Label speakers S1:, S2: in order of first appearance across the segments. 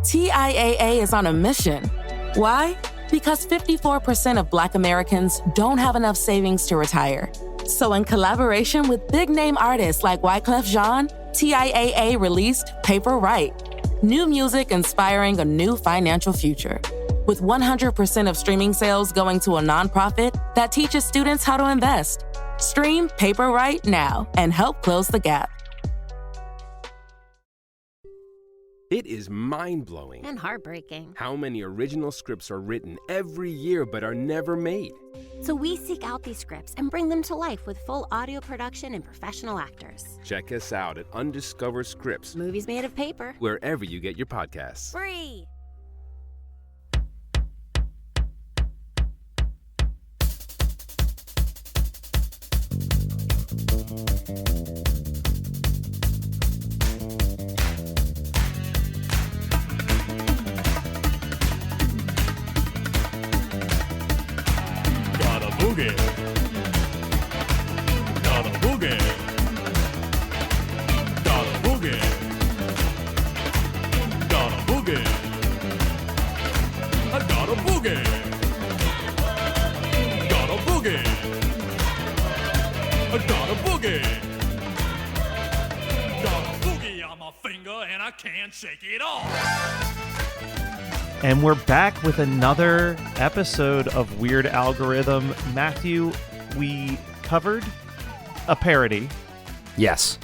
S1: TIAA is on a mission. Why? Because 54% of Black Americans don't have enough savings to retire. So in collaboration with big-name artists like Wyclef Jean, TIAA released Paper Right, new music inspiring a new financial future. With 100% of streaming sales going to a nonprofit that teaches students how to invest. Stream Paper Right now and help close the gap.
S2: It is mind-blowing
S3: and heartbreaking
S2: how many original scripts are written every year but are never made.
S3: So we seek out these scripts and bring them to life with full audio production and professional actors.
S2: Check us out at Undiscovered Scripts,
S3: Movies made of paper.
S2: wherever you get your podcasts.
S3: Free!
S4: Boogie. Got a boogie. Got a boogie. Got a boogie. I got a boogie. Got a boogie. I got a boogie. Got a boogie on my finger and I can't shake it off.
S5: And we're back with another episode of Weird Algorithm. Matthew, we covered a parody,
S6: Yes,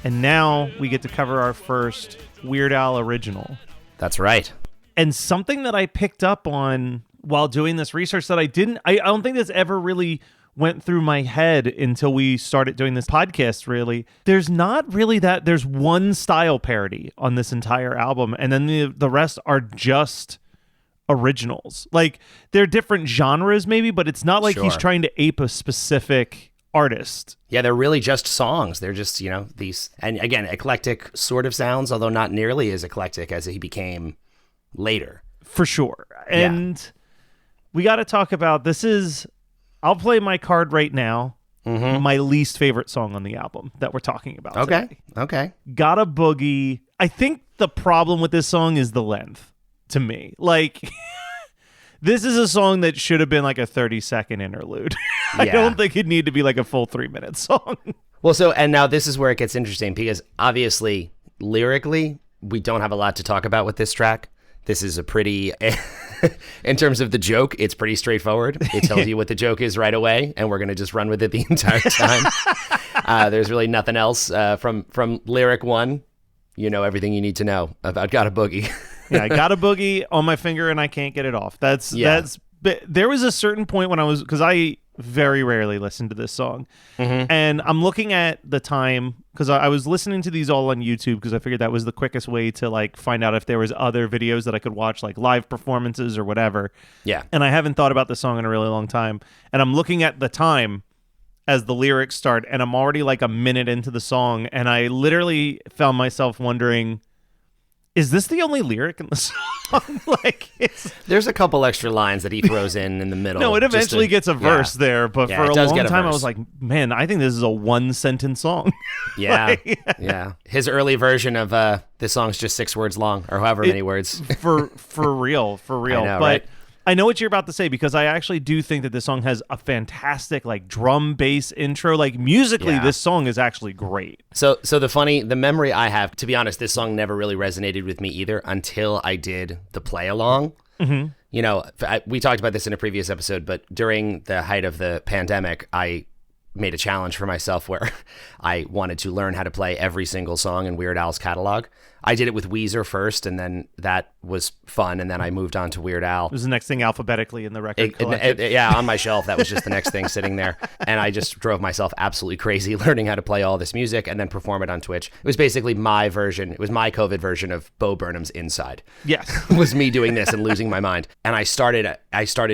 S5: and now we get to cover our first Weird Al original.
S6: that's right.
S5: And something that I picked up on while doing this research that I don't think this ever really went through my head until we started doing this podcast, really. There's not really that. There's one style parody on this entire album, and then the rest are just originals. Like, they're different genres maybe, but it's not like he's
S6: Sure.
S5: trying to ape a specific artist.
S6: Yeah, they're really just songs. They're just, these, and again, eclectic sort of sounds, although not nearly as eclectic as he became later.
S5: For sure. And we got to talk about, I'll play my card right now. My least favorite song on the album that we're talking about today.
S6: Okay.
S5: Got a Boogie. I think the problem with this song is the length, to me. Like, this is a song that should have been like a 30-second interlude. I
S6: Yeah.
S5: don't think it need to be like a full 3-minute song.
S6: Well, and now this is where it gets interesting, because obviously, lyrically, we don't have a lot to talk about with this track. This is a pretty, in terms of the joke, it's pretty straightforward. It tells you what the joke is right away, and we're going to just run with it the entire time. There's really nothing else from lyric one. You know everything you need to know about Got a Boogie.
S5: Yeah, I got a boogie on my finger and I can't get it off. But there was a certain point when because I very rarely listen to this song, and I'm looking at the time, because I was listening to these all on YouTube because I figured that was the quickest way to like find out if there was other videos that I could watch, like live performances or whatever.
S6: Yeah.
S5: And I haven't thought about the song in a really long time, and I'm looking at the time as the lyrics start, and I'm already like a minute into the song, and I literally found myself wondering, is this the only lyric in the song?
S6: There's a couple extra lines that he throws in the middle.
S5: No, it eventually gets a verse there, but
S6: Yeah,
S5: for
S6: it
S5: a
S6: does
S5: long
S6: get a
S5: time I
S6: verse.
S5: was like, man, I think this is a one-sentence song.
S6: Yeah, yeah. His early version of this song's just 6 words long, or however many words.
S5: for real.
S6: I know,
S5: But
S6: right?
S5: I know what you're about to say, because I actually do think that this song has a fantastic like drum bass intro. Like, musically,
S6: Yeah.
S5: this song is actually great.
S6: So the memory I have, to be honest, this song never really resonated with me either until I did the play along. You know, we talked about this in a previous episode, but during the height of the pandemic, I made a challenge for myself where I wanted to learn how to play every single song in Weird Al's catalog. I did it with Weezer first, and then that was fun, and then I moved on to Weird Al.
S5: It was the next thing alphabetically in the record collection.
S6: Yeah, on my shelf. That was just the next thing sitting there. And I just drove myself absolutely crazy learning how to play all this music and then perform it on Twitch. It was basically my version. It was my COVID version of Bo Burnham's Inside.
S5: Yes.
S6: It was me doing this and losing my mind. And I started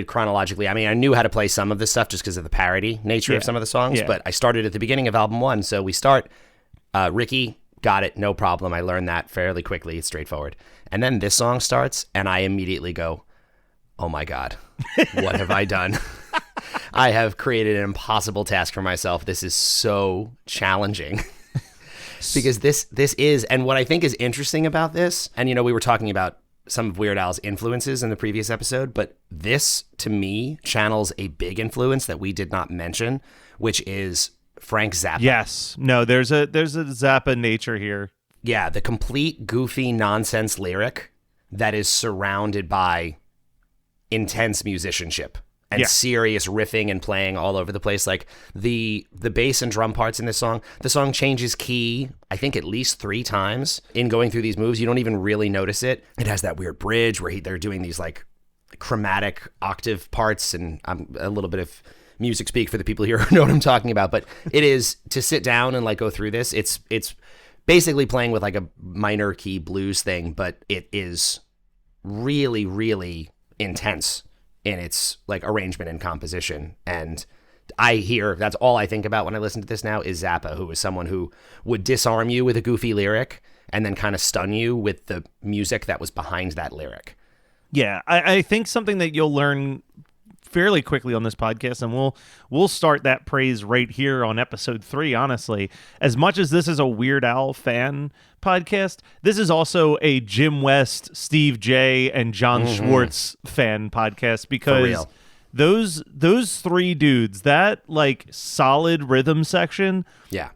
S6: chronologically. I mean, I knew how to play some of this stuff just because of the parody nature of some of the songs, but I started at the beginning of album 1. So we start, Ricky, got it, no problem. I learned that fairly quickly. It's straightforward. And then this song starts, and I immediately go, oh my God, what have I done? I have created an impossible task for myself. This is so challenging. Because this is, and what I think is interesting about this, and we were talking about some of Weird Al's influences in the previous episode, but this, to me, channels a big influence that we did not mention, which is Frank Zappa.
S5: Yes. No, there's a Zappa nature here.
S6: Yeah, the complete goofy nonsense lyric that is surrounded by intense musicianship and serious riffing and playing all over the place. Like the bass and drum parts in this song, the song changes key, I think at least 3 times in going through these moves. You don't even really notice it. It has that weird bridge where they're doing these like chromatic octave parts, and I'm a little bit of music speak for the people here who know what I'm talking about. But it is, to sit down and like go through this, it's basically playing with like a minor key blues thing, but it is really, really intense in its like arrangement and composition. And that's all I think about when I listen to this now is Zappa, who is someone who would disarm you with a goofy lyric and then kind of stun you with the music that was behind that lyric.
S5: Yeah, I think something that you'll learn fairly quickly on this podcast, and we'll start that praise right here on episode 3, honestly. As much as this is a Weird Al fan podcast, this is also a Jim West, Steve J, and John Schwartz fan podcast, because those 3 dudes, that like solid rhythm section,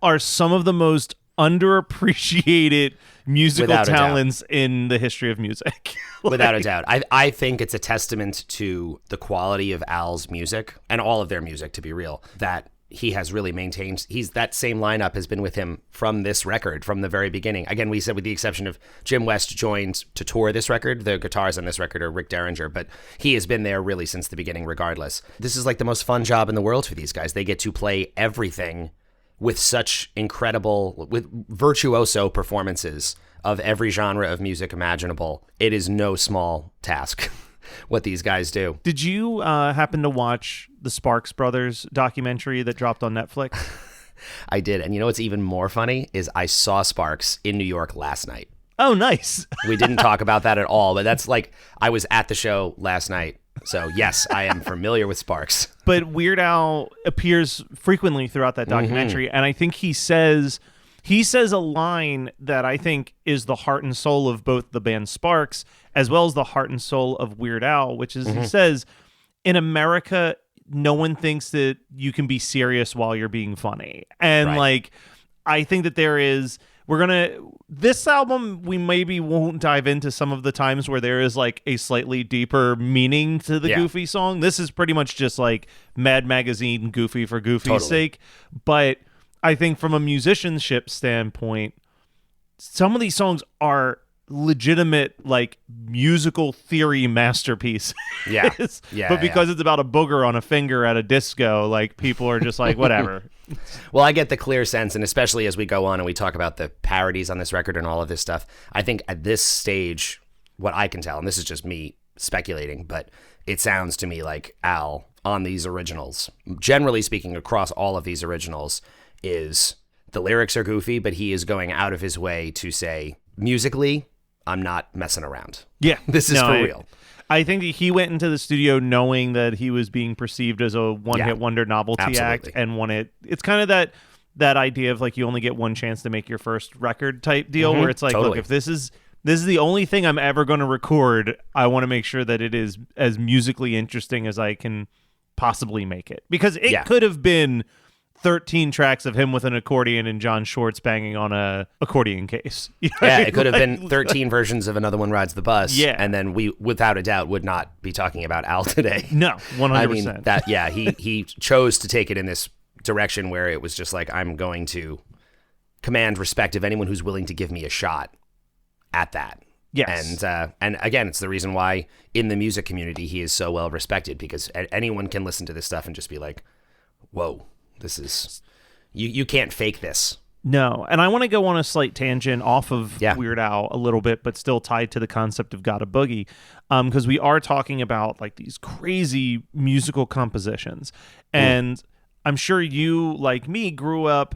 S5: are some of the most underappreciated musical talents in the history of music.
S6: Without a doubt. I think it's a testament to the quality of Al's music, and all of their music, to be real, that he has really maintained. That same lineup has been with him from this record, from the very beginning. Again, we said with the exception of Jim West joined to tour this record. The guitars on this record are Rick Derringer, but he has been there really since the beginning regardless. This is like the most fun job in the world for these guys. They get to play everything with such with virtuoso performances of every genre of music imaginable. It is no small task what these guys do.
S5: Did you happen to watch the Sparks Brothers documentary that dropped on Netflix?
S6: I did. And you know what's even more funny is I saw Sparks in New York last night.
S5: Oh, nice.
S6: We didn't talk about that at all, but that's like, I was at the show last night. So yes, I am familiar with Sparks.
S5: But Weird Al appears frequently throughout that documentary, and I think he says a line that I think is the heart and soul of both the band Sparks as well as the heart and soul of Weird Al, which is he says, in America, no one thinks that you can be serious while you're being funny. And like, I think that there is, this album, we maybe won't dive into some of the times where there is like a slightly deeper meaning to the Goofy song. This is pretty much just like Mad Magazine Goofy for Goofy's sake. But I think from a musicianship standpoint, some of these songs are legitimate like musical theory masterpieces. But because it's about a booger on a finger at a disco, like people are just like, whatever.
S6: Well, I get the clear sense, and especially as we go on and we talk about the parodies on this record and all of this stuff, I think at this stage, what I can tell, and this is just me speculating, but it sounds to me like Al on these originals, generally speaking across all of these originals, is the lyrics are goofy, but he is going out of his way to say, musically, I'm not messing around.
S5: Yeah.
S6: This is for real.
S5: I think that he went into the studio knowing that he was being perceived as a one-hit wonder novelty act, and it's kind of that idea of like you only get one chance to make your first record type deal, where it's like, look, if this is the only thing I'm ever going to record, I want to make sure that it is as musically interesting as I can possibly make it, because it could have been 13 tracks of him with an accordion and John Schwartz banging on a accordion case.
S6: It could have been 13 versions of Another One Rides the Bus. Yeah. And then we, without a doubt, would not be talking about Al today.
S5: No, 100%.
S6: I mean, he chose to take it in this direction where it was just like, I'm going to command respect of anyone who's willing to give me a shot at that.
S5: Yes.
S6: And again, it's the reason why in the music community he is so well respected, because anyone can listen to this stuff and just be like, whoa. This is, you can't fake this.
S5: No, and I want to go on a slight tangent off of Weird Al a little bit, but still tied to the concept of Gotta Boogie, because we are talking about like these crazy musical compositions. And I'm sure you, like me, grew up,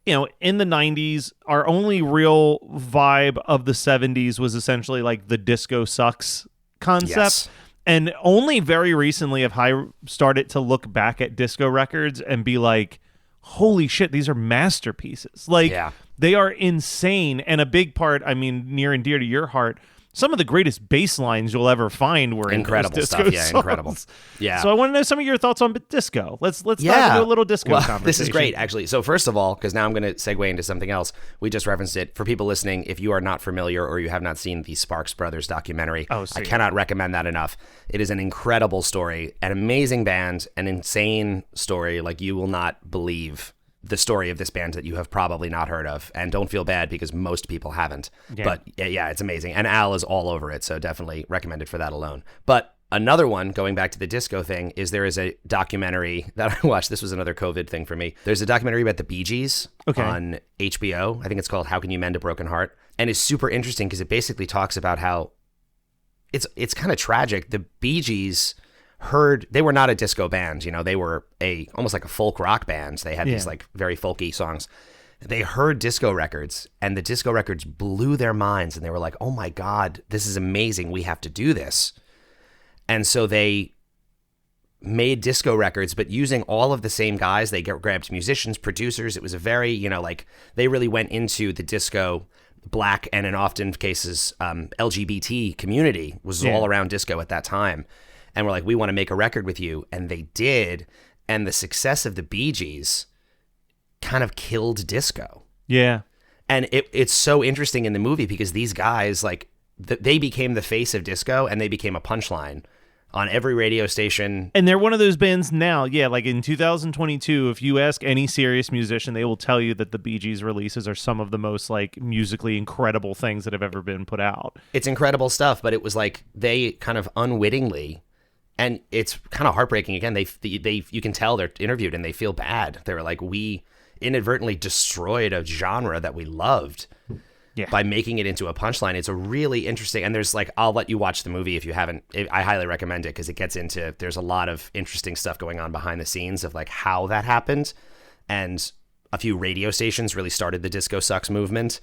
S5: in the 90s. Our only real vibe of the 70s was essentially like the disco sucks concept. Yes. And only very recently have I started to look back at disco records and be like, holy shit, these are masterpieces. Like, they are insane. And a big part, I mean, near and dear to your heart, some of the greatest bass lines you'll ever find were
S6: incredible
S5: in those disco
S6: stuff. Yeah,
S5: songs.
S6: incredible. Yeah.
S5: So I want to know some of your thoughts on disco. Let's dive into a little disco conversation.
S6: This is great, actually. So first of all, because now I'm going to segue into something else. We just referenced it. For people listening, if you are not familiar or you have not seen the Sparks Brothers documentary, I cannot recommend that enough. It is an incredible story, an amazing band, an insane story. Like, you will not believe the story of this band that you have probably not heard of, and don't feel bad because most people haven't. Yeah. But yeah, it's amazing. And Al is all over it, so definitely recommend it for that alone. But another one, going back to the disco thing, is there is a documentary that I watched. This was another COVID thing for me. There's a documentary about the Bee Gees on HBO. I think it's called How Can You Mend a Broken Heart? And it's super interesting because it basically talks about how it's kind of tragic. The Bee Gees they were not a disco band, they were almost like a folk rock band. They had these like very folky songs. They heard disco records, and the disco records blew their minds, and they were like, oh my God, this is amazing. We have to do this. And so they made disco records, but using all of the same guys. They grabbed musicians, producers. It was a very, they really went into the disco Black and in often cases LGBT community was all around disco at that time. And we're like, we want to make a record with you. And they did. And the success of the Bee Gees kind of killed disco. Yeah. And it's so interesting in the movie because these guys, like, they became the face of disco, and they became a punchline on every radio station. And they're one of those bands now. Yeah, like in 2022, if you ask any serious musician, they will tell you that the Bee Gees releases are some of the most like musically incredible things that have ever been put out. It's incredible stuff, but it was like they kind of unwittingly, and it's kind of heartbreaking. Again, they you can tell they're interviewed and they feel bad. They were like, we inadvertently destroyed a genre that we loved. Yeah. By making it into a punchline. It's a really interesting, and there's like, I'll let you watch the movie if you haven't. I highly recommend it because it gets into, there's a lot of interesting stuff going on behind the scenes of like how that happened. And a few radio stations really started the Disco Sucks movement.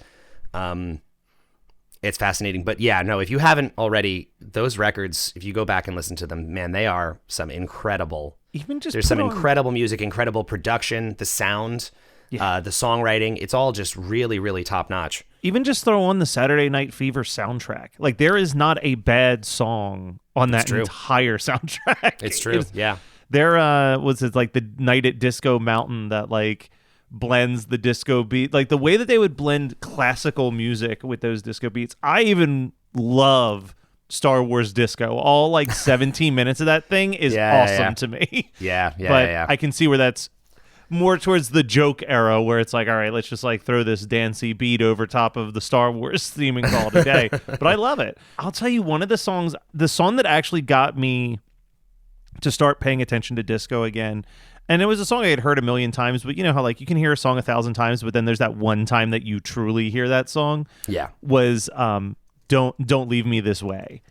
S6: It's fascinating. But yeah, no, if you haven't already, those records, if you go back and listen to them, man, they are some incredible, there's some incredible music, incredible production, the sound, the songwriting, it's all just really, really top notch. Even just throw on the Saturday Night Fever soundtrack. Like, there is not a bad song on that entire soundtrack. It's true. Yeah. There was it like the Night at Disco Mountain that like blends the disco beat. Like the way that they would blend classical music with those disco beats. I even love Star Wars Disco. All like 17 minutes of that thing is awesome to me. But I can see where that's more towards the joke era where it's like, all right, let's just like throw this dancey beat over top of the Star Wars theme and call it a day. But I love it. I'll tell you, one of the songs, the song that actually got me to start paying attention to disco again, and it was a song I had heard a million times, but you know how like you can hear a song 1,000 times, but then there's that one time that you truly hear that song. Yeah. Was Don't Leave Me This Way.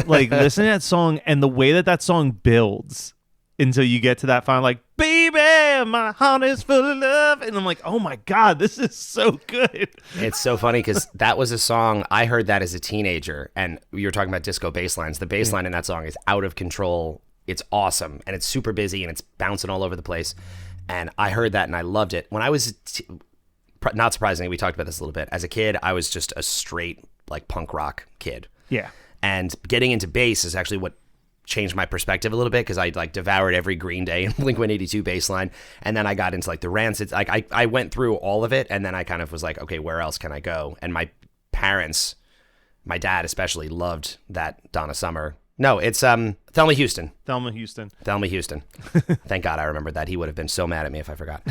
S6: Like, listen to that song and the way that song builds until you get to that final, like, baby, my heart is full of love. And I'm like, oh my God, this is so good. It's so funny because that was a song, I heard that as a teenager. And you were talking about disco bass lines. The bass line in that song is out of control. It's awesome. And it's super busy and it's bouncing all over the place. And I heard that and I loved it. When I was, not surprisingly, we talked about this a little bit. As a kid, I was just a straight like punk rock kid. Yeah. And getting into bass is actually what changed my perspective a little bit because I like devoured every Green Day and Blink-182 bass line, and then I got into like the Rancid. Like I went through all of it, and then I kind of was like, okay, where else can I go? And my parents, my dad especially, loved that Donna Summer. No, it's Thelma Houston. Thelma Houston. Thank God I remembered that. He would have been so mad at me if I forgot.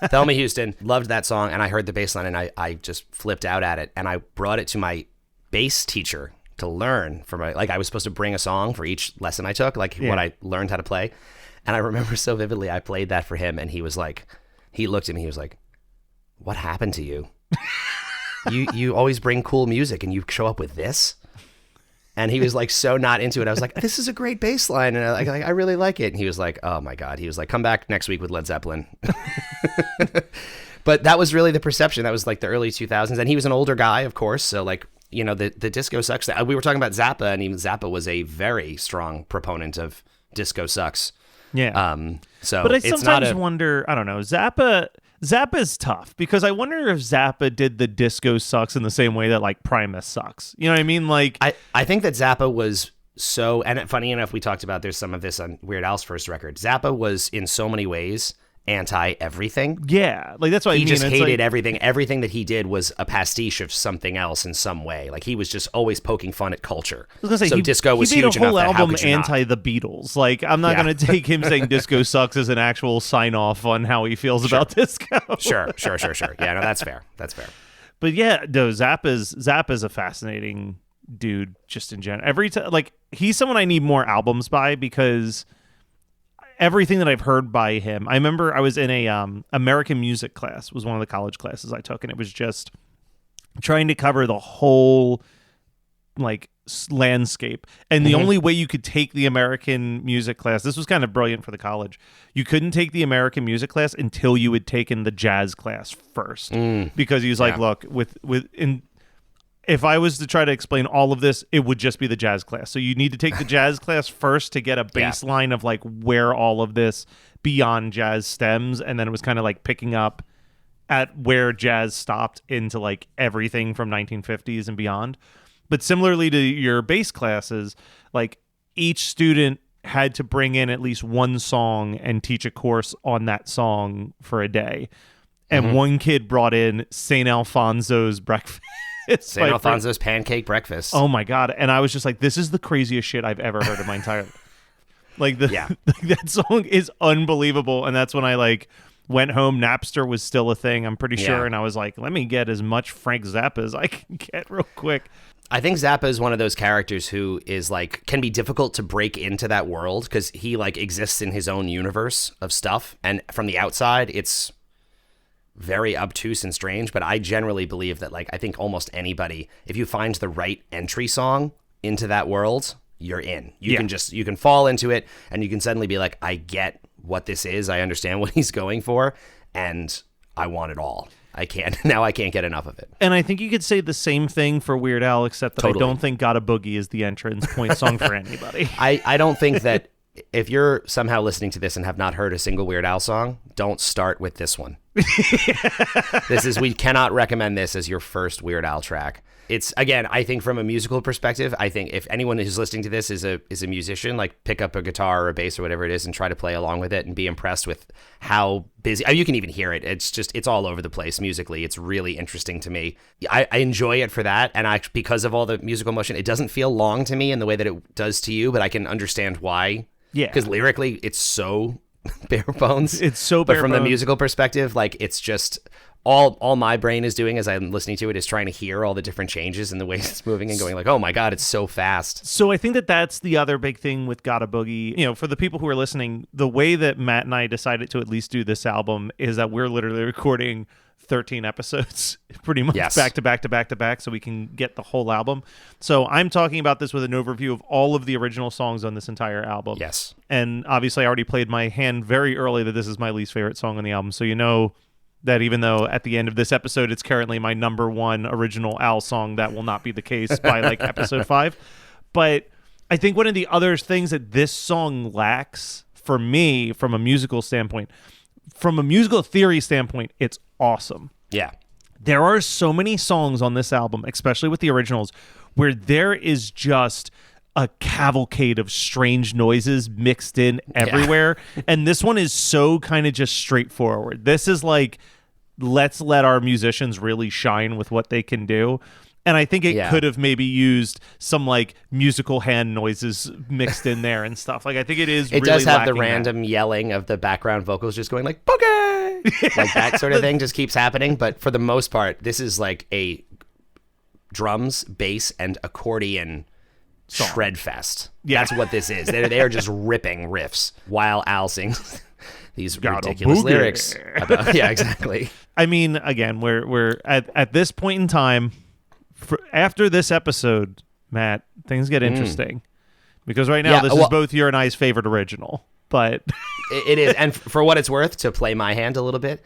S6: Thelma Houston, loved that song, and I heard the bass line, and I just flipped out at it, and I brought it to my bass teacher to learn from like I was supposed to bring a song for each lesson I took, like what I learned how to play. And I remember so vividly, I played that for him and he was like, he looked at me, he was like, what happened to you? You always bring cool music and you show up with this? And he was like so not into it. I was like, this is a great bass line and I really like it. And he was like, oh my God. He was like, come back next week with Led Zeppelin. But that was really the perception. That was like the early 2000s. And he was an older guy, of course. So like, you know, the Disco Sucks. We were talking about Zappa, and even Zappa was a very strong proponent of Disco Sucks. Yeah. So, but I sometimes wonder. I don't know. Zappa
S5: Zappa's tough because I wonder if Zappa did the disco sucks in the same way that like Primus sucks. You know what I mean? Like
S6: I think that Zappa was so, and funny enough, we talked about there's some of this on Weird Al's first record. Zappa was in so many ways anti-everything.
S5: Yeah, like that's what I mean.
S6: He just hated
S5: like,
S6: everything. Everything that he did was a pastiche of something else in some way. Like he was just always poking fun at culture.
S5: I was gonna say,
S6: so disco was huge enough.
S5: He made a whole
S6: that how
S5: album
S6: could you not?
S5: anti the Beatles. Like I'm not gonna take him saying disco sucks as an actual sign off on how he feels about disco.
S6: Sure. Yeah, no, that's fair.
S5: But yeah, no, Zappa's a fascinating dude just in general. Every time, like he's someone I need more albums by because everything that I've heard by him. I remember I was in a American music class, was one of the college classes I took, and it was just trying to cover the whole like landscape. And the only way you could take the American music class, this was kind of brilliant for the college. You couldn't take the American music class until you had taken the jazz class first, because he was like, look, if I was to try to explain all of this, it would just be the jazz class. So you need to take the jazz class first to get a baseline of like where all of this beyond jazz stems. And then it was kind of like picking up at where jazz stopped into like everything from 1950s and beyond. But similarly to your bass classes, like each student had to bring in at least one song and teach a course on that song for a day. And one kid brought in St. Alfonso's Breakfast.
S6: St. Alfonso's Pancake Breakfast.
S5: Oh my God. And I was just like, this is the craziest shit I've ever heard in my entire life. Like that song is unbelievable. And that's when I like went home. Napster was still a thing, I'm pretty sure. And I was like, let me get as much Frank Zappa as I can get real quick.
S6: I think Zappa is one of those characters who is like, can be difficult to break into that world because he like exists in his own universe of stuff. And from the outside, it's very obtuse and strange, but I generally believe that like I think almost anybody, if you find the right entry song into that world, you're in. You can fall into it and you can suddenly be like, I get what this is, I understand what he's going for, and I want it all. I can't get enough of it.
S5: And I think you could say the same thing for Weird Al, except that I don't think Gotta Boogie is the entrance point song for anybody.
S6: I don't think that if you're somehow listening to this and have not heard a single Weird Al song, don't start with this one. We cannot recommend this as your first Weird Al track. It's, again, I think from a musical perspective, I think if anyone who's listening to this is a musician, like pick up a guitar or a bass or whatever it is and try to play along with it and be impressed with how busy, you can even hear it. It's all over the place musically. It's really interesting to me. I enjoy it for that. And because of all the musical motion, it doesn't feel long to me in the way that it does to you, but I can understand why. Yeah. Because lyrically, it's so bare bones.
S5: It's so bare bones.
S6: But from the musical perspective, like it's just all my brain is doing as I'm listening to it is trying to hear all the different changes and the ways it's moving and going like, oh my God, it's so fast.
S5: So I think that's the other big thing with Gotta Boogie. You know, for the people who are listening, the way that Matt and I decided to at least do this album is that we're literally recording 13 episodes pretty much back to back so we can get the whole album. So I'm talking about this with an overview of all of the original songs on this entire album.
S6: Yes.
S5: And obviously I already played my hand very early that this is my least favorite song on the album. So you know that even though at the end of this episode it's currently my number one original Al song, that will not be the case by like episode 5. But I think one of the other things that this song lacks for me from a musical standpoint, from a musical theory standpoint, it's awesome.
S6: Yeah.
S5: There are so many songs on this album, especially with the originals, where there is just a cavalcade of strange noises mixed in everywhere. And this one is so kind of just straightforward. This is like, let's let our musicians really shine with what they can do. And I think it could have maybe used some like musical hand noises mixed in there and stuff. Like I think it really
S6: does have the random yelling of the background vocals just going like Boogie, like that sort of thing just keeps happening. But for the most part, this is like a drums, bass, and accordion shred fest. That's what this is. They are just ripping riffs while Al sings these ridiculous lyrics. Exactly.
S5: I mean, again, we're at this point in time. After this episode, Matt, things get interesting because right now this is both your and I's favorite original. But
S6: it is, and for what it's worth, to play my hand a little bit,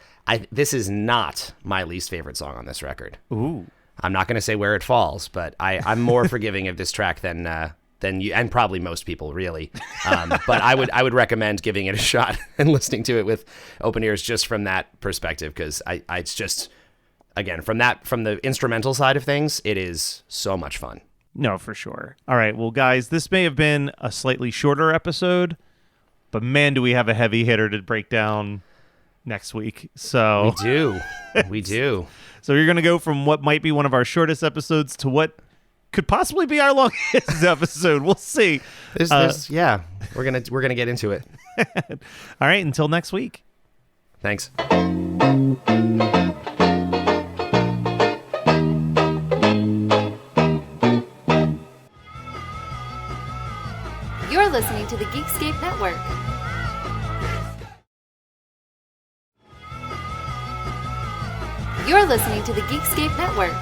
S6: this is not my least favorite song on this record.
S5: Ooh,
S6: I'm not going to say where it falls, but I'm more forgiving of this track than than you, and probably most people, really. But I would recommend giving it a shot and listening to it with open ears just from that perspective, because it's just, again, from the instrumental side of things, it is so much fun.
S5: No, for sure. All right, well, guys, this may have been a slightly shorter episode, but man, do we have a heavy hitter to break down next week. So
S6: we do.
S5: So you're going to go from what might be one of our shortest episodes to what could possibly be our longest episode. We'll see.
S6: Yeah, we're gonna get into it.
S5: All right, until next week.
S6: Thanks.
S7: You're listening to the Geekscape Network. You're listening to the Geekscape Network.